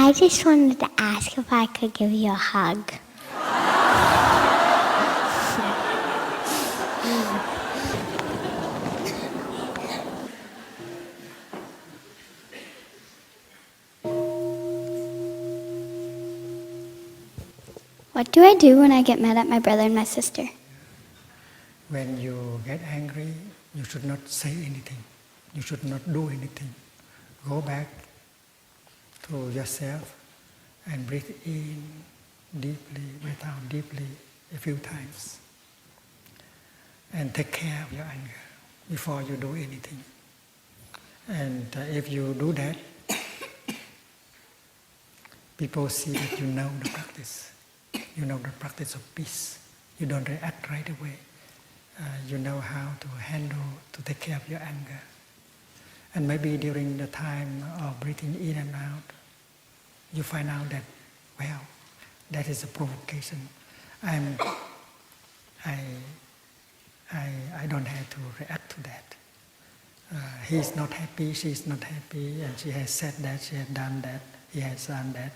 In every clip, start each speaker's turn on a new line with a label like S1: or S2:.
S1: I just wanted to ask if I could give you a hug. What do I do when I get mad at my brother and my sister?
S2: When you get angry, you should not say anything. You should not do anything. Go back to yourself and breathe in deeply, breathe out deeply a few times. And take care of your anger before you do anything. And if you do that, people see that you know the practice. You know the practice of peace. You don't react right away. You know how to handle, to take care of your anger. And maybe during the time of breathing in and out, you find out that, well, that is a provocation. I don't have to react to that. He's not happy, she's not happy, and she has said that, she has done that, he has done that.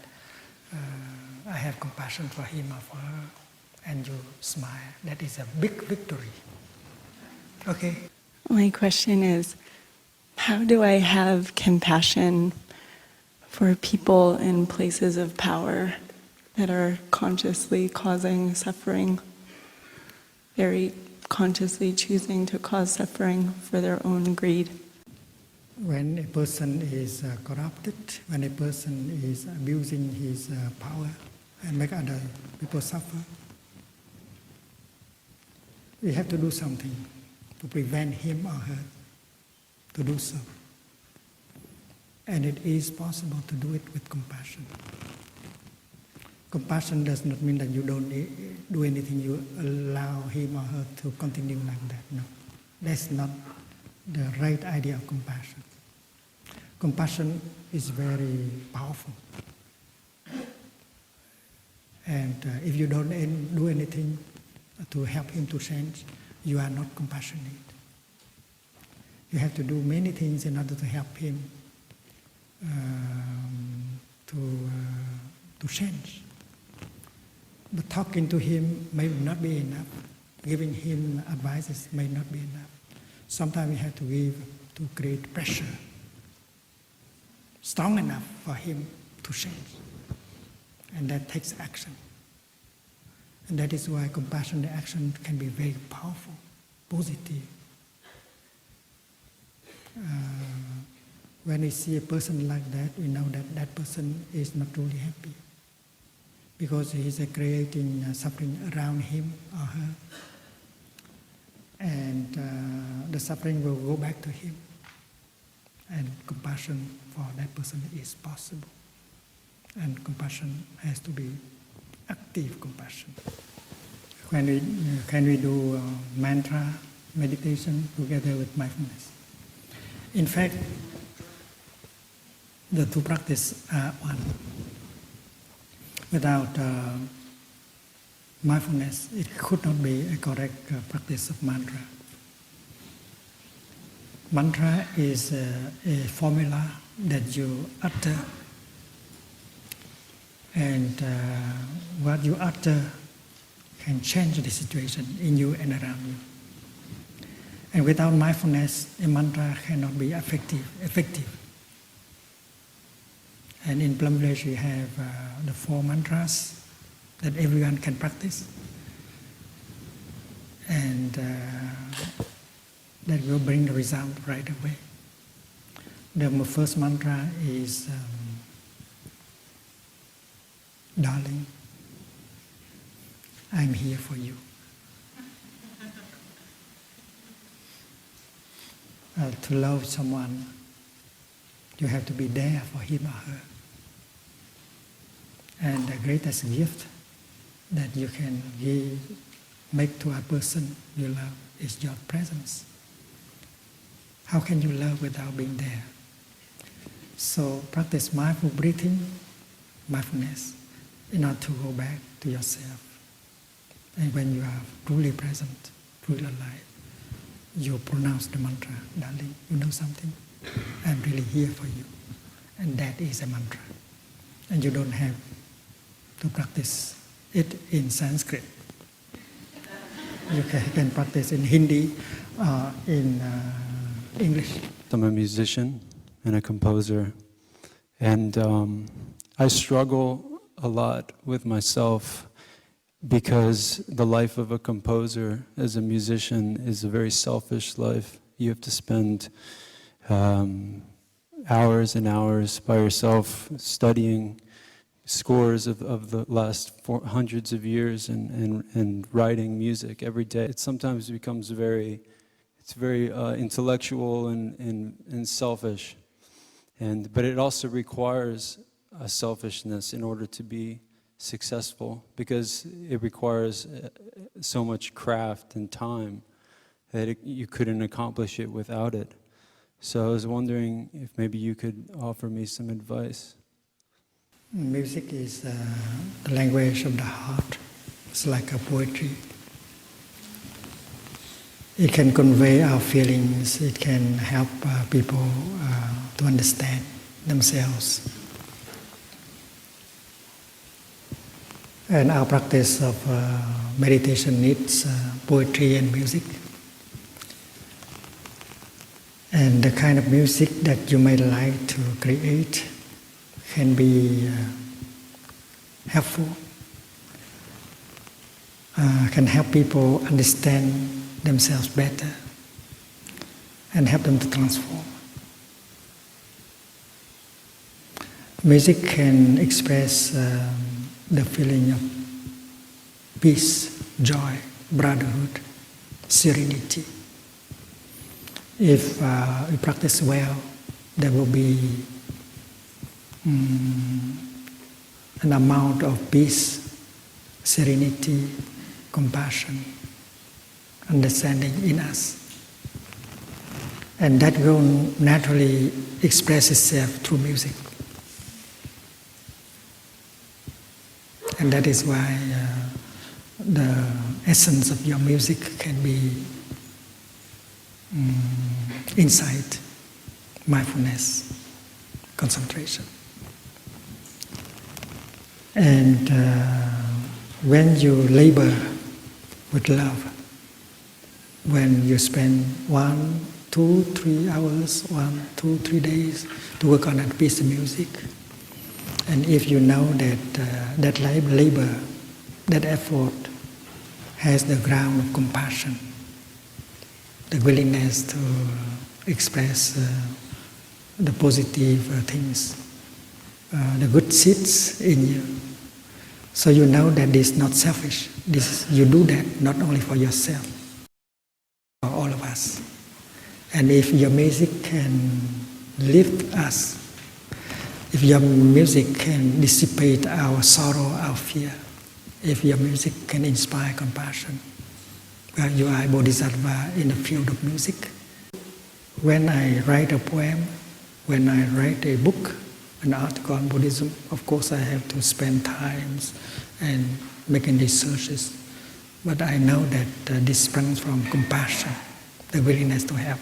S2: I have compassion for him or for her, and you smile. That is a big victory. Okay?
S3: My question is, how do I have compassion for people in places of power that are consciously causing suffering, very consciously choosing to cause suffering for their own greed?
S2: When a person is corrupted, when a person is abusing his power and make other people suffer, we have to do something to prevent him or her to do so. And it is possible to do it with compassion. Compassion does not mean that you don't do anything, you allow him or her to continue like that. No, that's not the right idea of compassion. Compassion is very powerful. And if you don't do anything to help him to change, you are not compassionate. You have to do many things in order to help him to change. But talking to him may not be enough. Giving him advices may not be enough. Sometimes we have to create pressure strong enough for him to change. And that takes action. And that is why compassionate action can be very powerful, positive. When we see a person like that, we know that that person is not truly happy, because he is creating suffering around him or her. And the suffering will go back to him. And compassion for that person is possible. And compassion has to be active compassion. Can we do mantra meditation together with mindfulness? In fact, the two practices are one. Without mindfulness, it could not be a correct practice of mantra. Mantra is a formula that you utter, and what you utter can change the situation in you and around you. And without mindfulness, a mantra cannot be effective. And in Plum Village we have the 4 mantras that everyone can practice. And that will bring the result right away. The first mantra is, darling, I'm here for you. To love someone, you have to be there for him or her. And the greatest gift that you can make to a person you love is your presence. How can you love without being there? So practice mindful breathing, mindfulness, in order to go back to yourself. And when you are truly present, truly alive, you pronounce the mantra, darling, you know something? I'm really here for you. And that is a mantra. and you don't have to practice it in Sanskrit. You can practice in Hindi or in English.
S4: I'm a musician and a composer, and I struggle a lot with myself because the life of a composer as a musician is a very selfish life. You have to spend hours and hours by yourself studying scores of the last hundreds of years and writing music every day. It sometimes becomes very intellectual and selfish, but it also requires a selfishness in order to be successful, because it requires so much craft and time that you couldn't accomplish it without it. So I was wondering if maybe you could offer me some advice.
S2: Music is the language of the heart. It's like a poetry. It can convey our feelings. It can help people to understand themselves. And our practice of meditation needs poetry and music. And the kind of music that you may like to create can be helpful, can help people understand themselves better and help them to transform. Music can express the feeling of peace, joy, brotherhood, serenity. If we practice well, there will be an amount of peace, serenity, compassion, understanding in us. And that will naturally express itself through music. And that is why the essence of your music can be insight, mindfulness, concentration. And when you labor with love, when you spend 1, 2, 3 hours, 1, 2, 3 days to work on that piece of music, and if you know that that labor, that effort has the ground of compassion, the willingness to express the positive things, the good seeds in you. So you know that this is not selfish. You do that not only for yourself, for all of us. And if your music can lift us, if your music can dissipate our sorrow, our fear, if your music can inspire compassion, well, you are a bodhisattva in the field of music. When I write a poem, when I write a book, an article on Buddhism, of course I have to spend time and making researches. But I know that this springs from compassion, the willingness to help.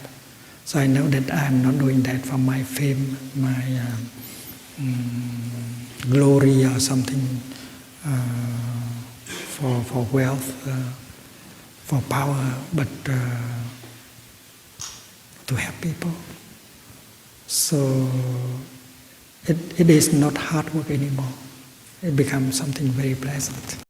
S2: So I know that I'm not doing that for my fame, my glory or something, for wealth, for power, but to help people. So it is not hard work anymore. It becomes something very pleasant.